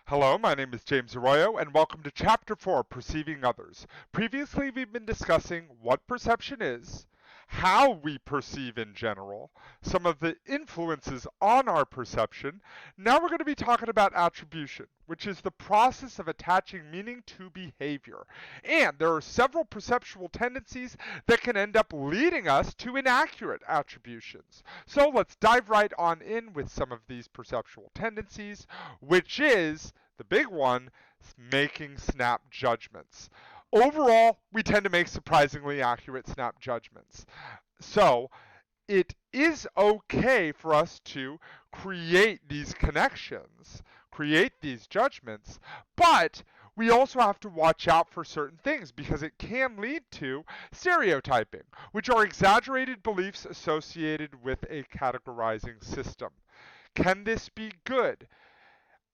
Hello, my name is James Arroyo, and welcome to Chapter 4, Perceiving Others. Previously, we've been discussing what perception is, how we perceive in general, some of the influences on our perception. Now we're going to be talking about attribution, which is the process of attaching meaning to behavior. And there are several perceptual tendencies that can end up leading us to inaccurate attributions. So let's dive right on in with some of these perceptual tendencies, which is the big one, making snap judgments. Overall, we tend to make surprisingly accurate snap judgments. So, it is okay for us to create these connections, create these judgments, but we also have to watch out for certain things because it can lead to stereotyping, which are exaggerated beliefs associated with a categorizing system. Can this be good?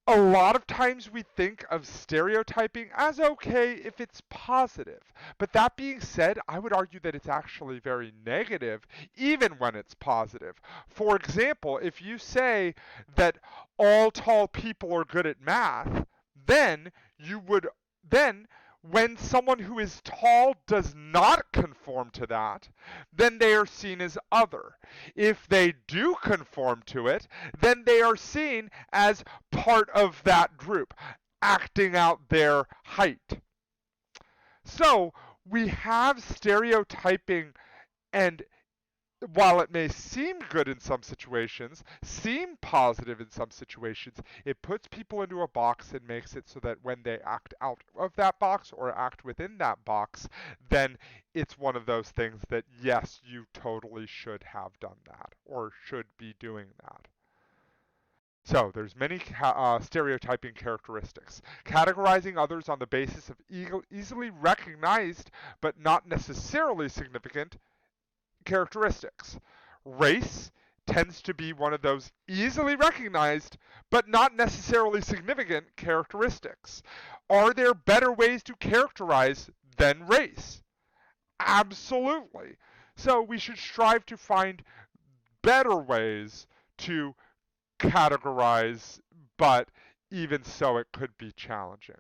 A lot of times we think of stereotyping as okay if it's positive. But that being said, I would argue that it's actually very negative even when it's positive. For example, if you say that all tall people are good at math, then you would then when someone who is tall does not conform to that, then they are seen as other. If they do conform to it, then they are seen as part of that group, acting out their height. So we have stereotyping, and while it may seem good in some situations, seem positive in some situations, it puts people into a box and makes it so that when they act out of that box or act within that box, then it's one of those things that, yes, you totally should have done that or should be doing that. So there's many stereotyping characteristics. Categorizing others on the basis of easily recognized but not necessarily significant characteristics. Race tends to be one of those easily recognized but not necessarily significant characteristics. Are there better ways to characterize than race? Absolutely. So we should strive to find better ways to categorize, but even so, it could be challenging.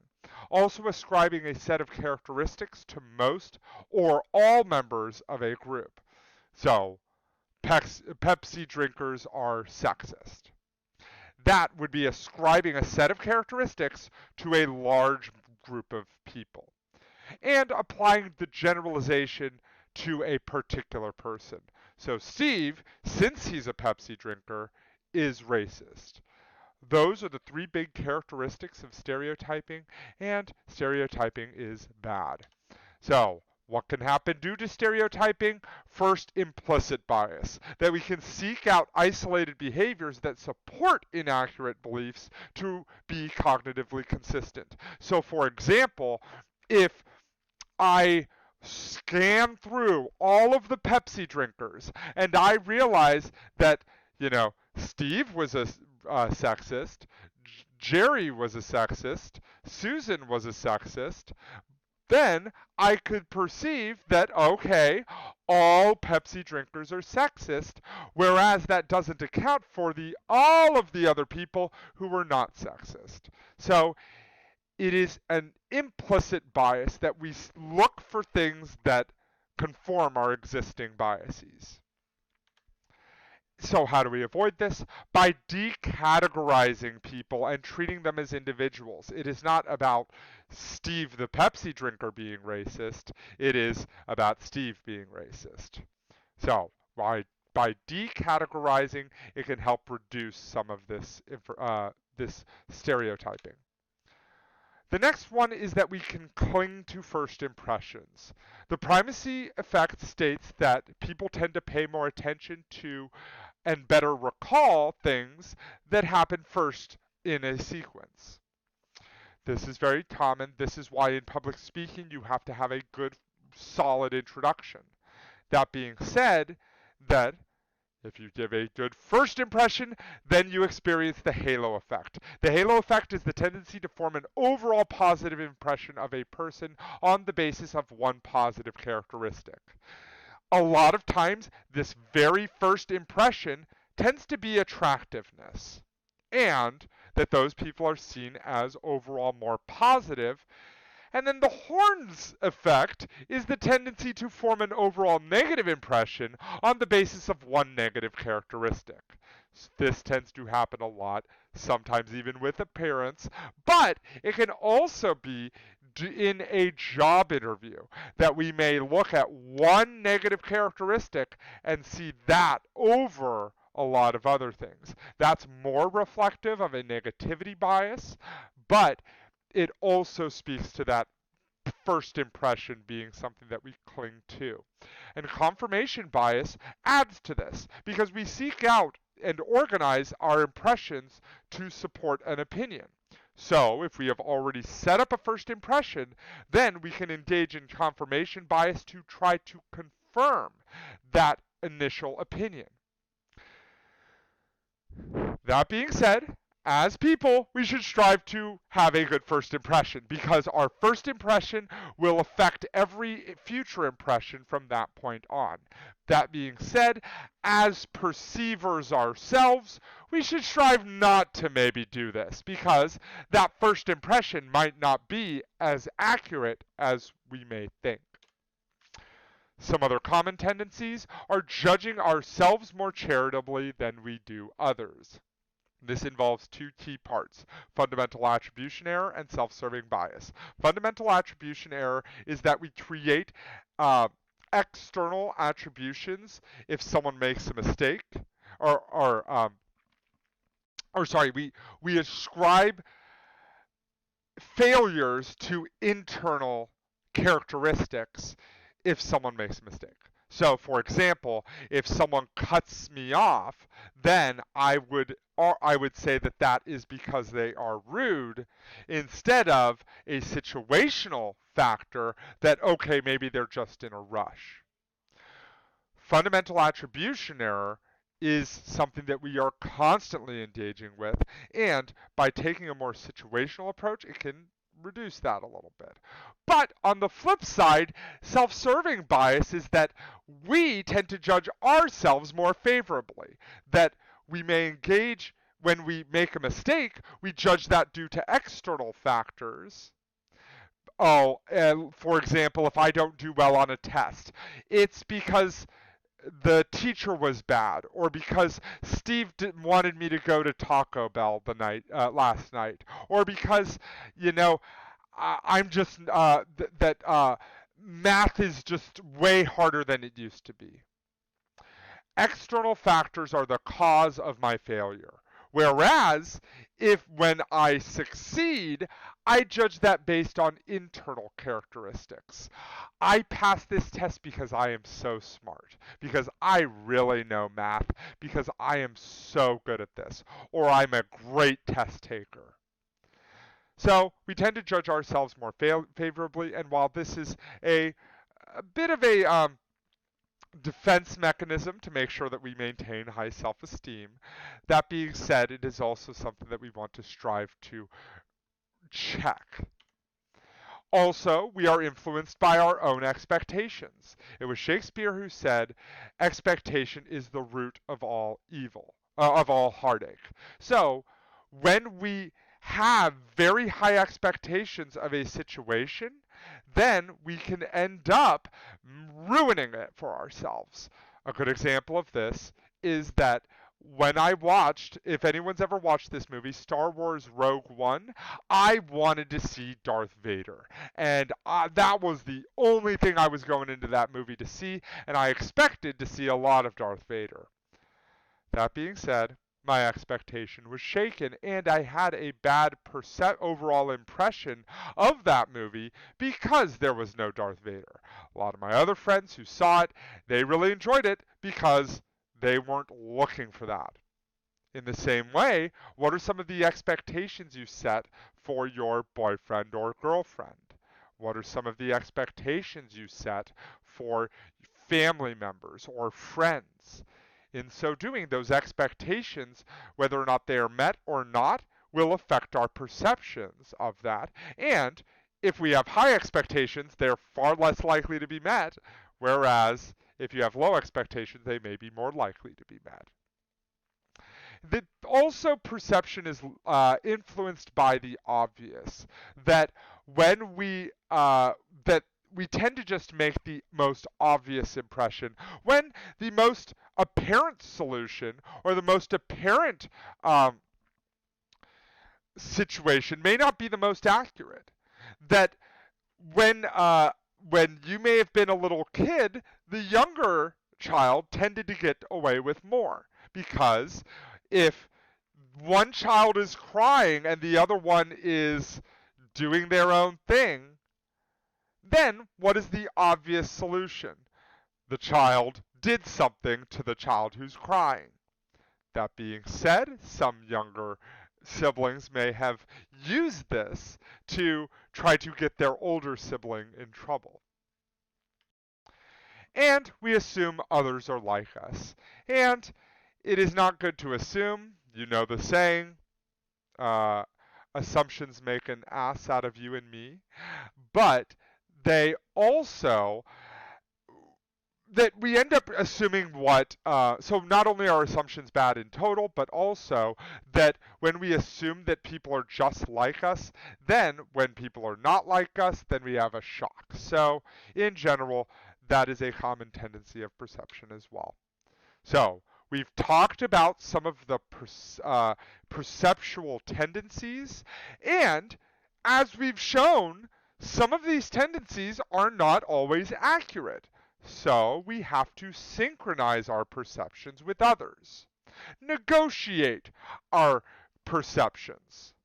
Also, ascribing a set of characteristics to most or all members of a group. So, Pepsi drinkers are sexist. That would be ascribing a set of characteristics to a large group of people and applying the generalization to a particular person. So, Steve, since he's a Pepsi drinker, is racist. Those are the three big characteristics of stereotyping, and stereotyping is bad. So, what can happen due to stereotyping? First, implicit bias, that we can seek out isolated behaviors that support inaccurate beliefs to be cognitively consistent. So, for example, if I scan through all of the Pepsi drinkers and I realize that, Steve was a sexist, Jerry was a sexist, Susan was a sexist, then I could perceive that, okay, all Pepsi drinkers are sexist, whereas that doesn't account for all of the other people who were not sexist. So it is an implicit bias that we look for things that conform our existing biases. So how do we avoid this? By decategorizing people and treating them as individuals. It is not about Steve the Pepsi drinker being racist. It is about Steve being racist. So by decategorizing, it can help reduce some of this stereotyping. The next one is that we can cling to first impressions. The primacy effect states that people tend to pay more attention to and better recall things that happen first in a sequence. This is very common. This is why in public speaking you have to have a good, solid introduction. That being said, that if you give a good first impression, then you experience the halo effect. The halo effect is the tendency to form an overall positive impression of a person on the basis of one positive characteristic. A lot of times, this very first impression tends to be attractiveness. And that those people are seen as overall more positive. And then the horns effect is the tendency to form an overall negative impression on the basis of one negative characteristic. This tends to happen a lot, sometimes even with appearance, but it can also be in a job interview that we may look at one negative characteristic and see that over a lot of other things. That's more reflective of a negativity bias, but it also speaks to that first impression being something that we cling to. And confirmation bias adds to this because we seek out and organize our impressions to support an opinion. So, if we have already set up a first impression, then we can engage in confirmation bias to try to confirm that initial opinion. That being said, as people, we should strive to have a good first impression because our first impression will affect every future impression from that point on. That being said, as perceivers ourselves, we should strive not to maybe do this because that first impression might not be as accurate as we may think. Some other common tendencies are judging ourselves more charitably than we do others. This involves two key parts, fundamental attribution error and self-serving bias. Fundamental attribution error is that we create external attributions if someone makes a mistake, we ascribe failures to internal characteristics if someone makes a mistake. So, for example, if someone cuts me off, then I would say that that is because they are rude instead of a situational factor that, okay, maybe they're just in a rush. Fundamental attribution error is something that we are constantly engaging with, and by taking a more situational approach, it can reduce that a little bit. But on the flip side, self-serving bias is that we tend to judge ourselves more favorably, that we may engage when we make a mistake, we judge that due to external factors. For example, if I don't do well on a test, it's because the teacher was bad, or because Steve wanted me to go to Taco Bell last night, or because I'm just math is just way harder than it used to be. External factors are the cause of my failure. Whereas, when I succeed, I judge that based on internal characteristics. I pass this test because I am so smart, because I really know math, because I am so good at this, or I'm a great test taker. So we tend to judge ourselves more favorably, and while this is a bit of a defense mechanism to make sure that we maintain high self-esteem, that being said, it is also something that we want to strive to check. Also, we are influenced by our own expectations. It was Shakespeare who said, expectation is the root of all evil, of all heartache. So, when we have very high expectations of a situation, then we can end up ruining it for ourselves. A good example of this is that when I watched, if anyone's ever watched this movie, Star Wars Rogue One, I wanted to see Darth Vader. And that was the only thing I was going into that movie to see, and I expected to see a lot of Darth Vader. That being said, my expectation was shaken, and I had a bad overall impression of that movie because there was no Darth Vader. A lot of my other friends who saw it, they really enjoyed it because they weren't looking for that. In the same way, what are some of the expectations you set for your boyfriend or girlfriend? What are some of the expectations you set for family members or friends? In so doing, those expectations, whether or not they are met or not, will affect our perceptions of that. And if we have high expectations, they're far less likely to be met, whereas if you have low expectations, they may be more likely to be met. that also perception is influenced by the obvious. That when that we tend to just make the most obvious impression when the most apparent solution or the most apparent situation may not be the most accurate. That when you may have been a little kid, the younger child tended to get away with more because if one child is crying and the other one is doing their own thing, then what is the obvious solution? The child did something to the child who's crying. That being said, some younger siblings may have used this to try to get their older sibling in trouble. And we assume others are like us. And it is not good to assume. You know the saying, uh, assumptions make an ass out of you and me. But they also that we end up assuming so not only are assumptions bad in total, but also that when we assume that people are just like us, then when people are not like us, then we have a shock. So in general, that is a common tendency of perception as well. So we've talked about some of the perceptual tendencies, and as we've shown, some of these tendencies are not always accurate. So we have to synchronize our perceptions with others, negotiate our perceptions.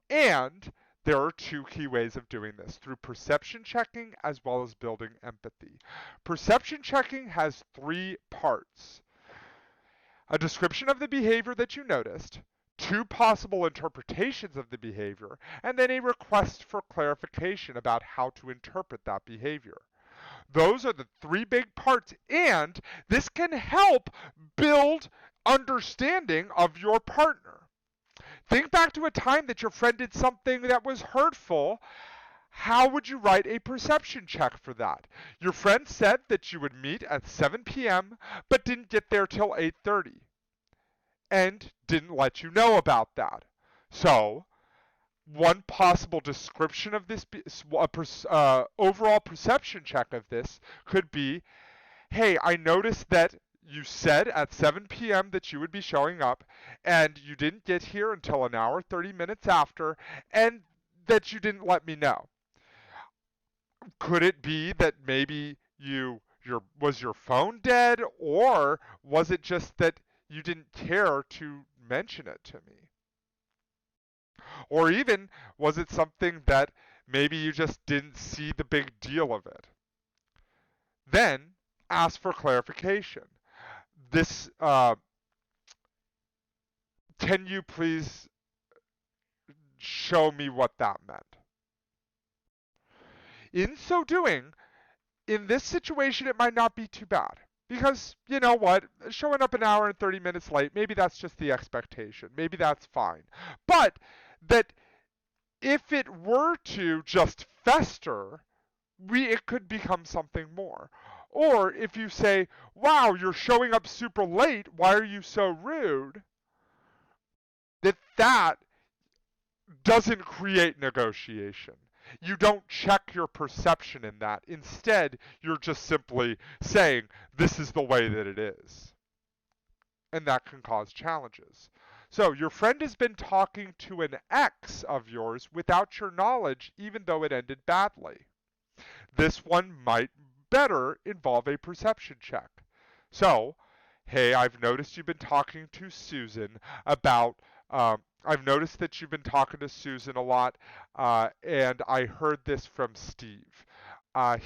And there are two key ways of doing this, through perception checking as well as building empathy. Perception checking has three parts: a description of the behavior that you noticed, two possible interpretations of the behavior, and then a request for clarification about how to interpret that behavior. Those are the three big parts, and this can help build understanding of your partner. Think back to a time that your friend did something that was hurtful. How would you write a perception check for that? Your friend said that you would meet at 7 p.m. but didn't get there till 8:30 and didn't let you know about that. So, one possible description of this, overall perception check of this could be, hey, I noticed that you said at 7 p.m. that you would be showing up, and you didn't get here until an hour, 30 minutes after, and that you didn't let me know. Could it be that maybe was your phone dead, or was it just that you didn't care to mention it to me? Or even, was it something that maybe you just didn't see the big deal of it? Then ask for clarification. This, can you please show me what that meant? In so doing, in this situation, it might not be too bad. Because, you know what, showing up an hour and 30 minutes late, maybe that's just the expectation. Maybe that's fine. But that if it were to just fester, it could become something more. Or if you say, wow, you're showing up super late, why are you so rude? That doesn't create negotiation. You don't check your perception in that. Instead, you're just simply saying, this is the way that it is. And that can cause challenges. So your friend has been talking to an ex of yours without your knowledge, even though it ended badly. This one might better involve a perception check. So, hey, I've noticed you've been talking to Susan about, I've noticed that you've been talking to Susan a lot, and I heard this from Steve.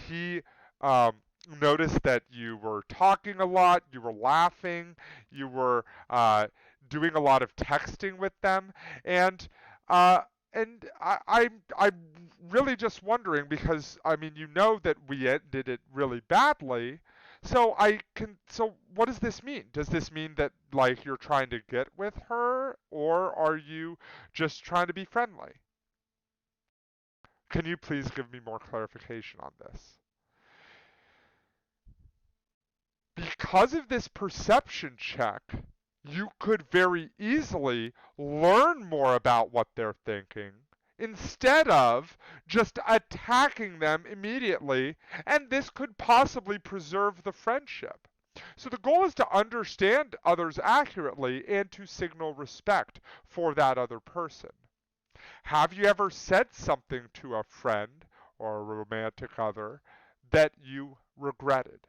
He noticed that you were talking a lot, you were laughing, you were doing a lot of texting with them, and I'm really just wondering because I mean you know that we ended it really badly. So what does this mean? Does this mean that like you're trying to get with her, or are you just trying to be friendly? Can you please give me more clarification on this? Because of this perception check, you could very easily learn more about what they're thinking instead of just attacking them immediately, and this could possibly preserve the friendship. So the goal is to understand others accurately and to signal respect for that other person. Have you ever said something to a friend or a romantic other that you regretted?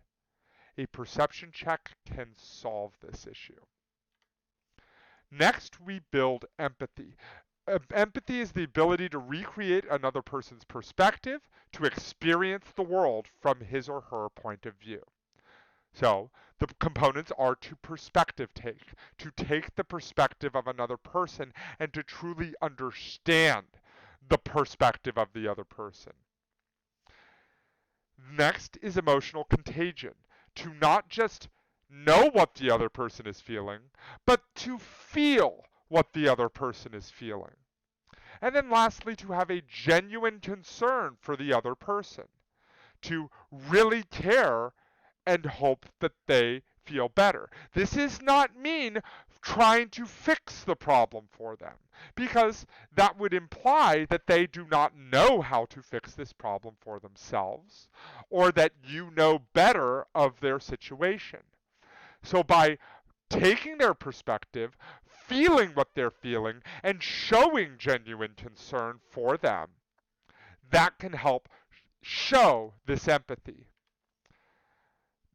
A perception check can solve this issue. Next, we build empathy. Empathy is the ability to recreate another person's perspective, to experience the world from his or her point of view. So, the components are to perspective take, to take the perspective of another person and to truly understand the perspective of the other person. Next is emotional contagion, to not just know what the other person is feeling, but to feel what the other person is feeling. And then lastly, to have a genuine concern for the other person, to really care and hope that they feel better. This does not mean trying to fix the problem for them, because that would imply that they do not know how to fix this problem for themselves, or that you know better of their situation. So by taking their perspective, feeling what they're feeling, and showing genuine concern for them, that can help show this empathy.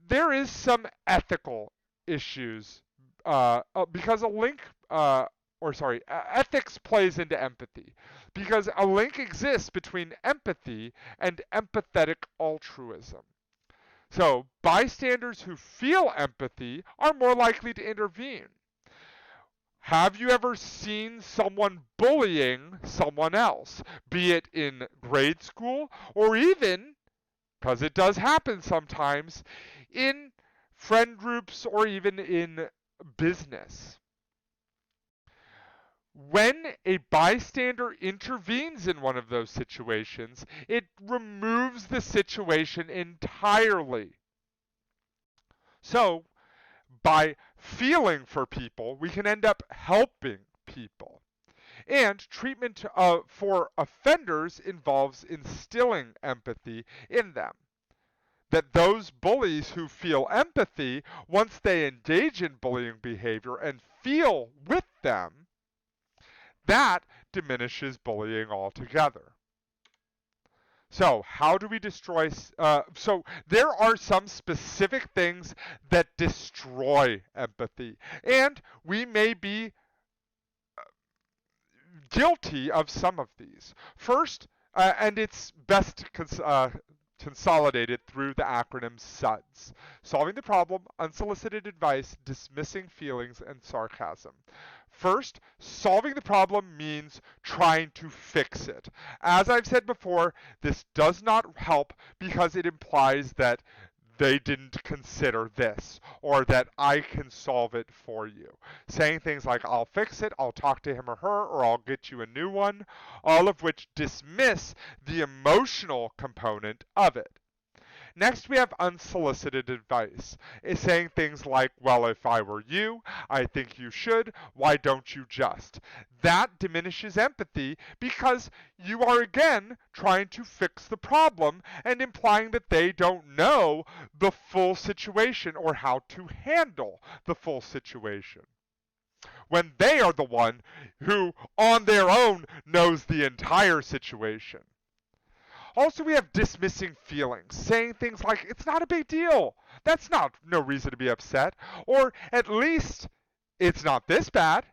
There is some ethical issues because a link, ethics plays into empathy because a link exists between empathy and empathetic altruism. So, bystanders who feel empathy are more likely to intervene. Have you ever seen someone bullying someone else, be it in grade school or even, because it does happen sometimes, in friend groups or even in business? When a bystander intervenes in one of those situations, it removes the situation entirely. So, by feeling for people, we can end up helping people. And treatment for offenders involves instilling empathy in them. That those bullies who feel empathy, once they engage in bullying behavior and feel with them, that diminishes bullying altogether. So, how do we destroy? So, there are some specific things that destroy empathy, and we may be guilty of some of these. First, and it's best consolidated through the acronym SUDS: solving the problem, unsolicited advice, dismissing feelings, and sarcasm. First, solving the problem means trying to fix it. As I've said before, this does not help because it implies that they didn't consider this, or that I can solve it for you. Saying things like, I'll fix it, I'll talk to him or her, or I'll get you a new one, all of which dismiss the emotional component of it. Next, we have unsolicited advice. It's saying things like, well, if I were you, I think you should, why don't you just? That diminishes empathy because you are again trying to fix the problem and implying that they don't know the full situation or how to handle the full situation, when they are the one who, on their own, knows the entire situation. Also, we have dismissing feelings, saying things like, it's not a big deal. That's not no reason to be upset. Or at least, it's not this bad.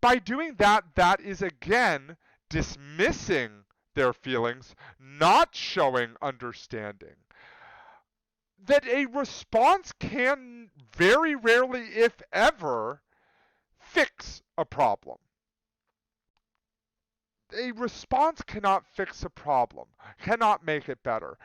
By doing that, that is again dismissing their feelings, not showing understanding. That a response can very rarely, if ever, fix a problem. A response cannot fix a problem, cannot make it better.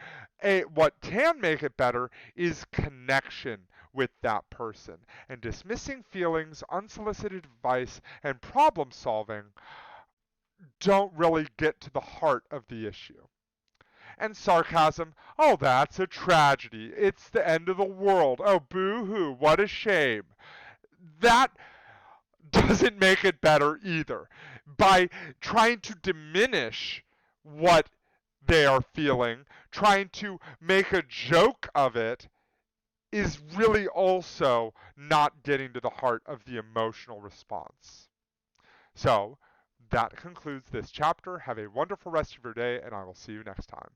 What can make it better is connection with that person. And dismissing feelings, unsolicited advice, and problem solving don't really get to the heart of the issue. And sarcasm, oh, that's a tragedy. It's the end of the world. Oh, boo hoo, what a shame. that doesn't make it better either. By trying to diminish what they are feeling, trying to make a joke of it, is really also not getting to the heart of the emotional response. So, that concludes this chapter. Have a wonderful rest of your day, and I will see you next time.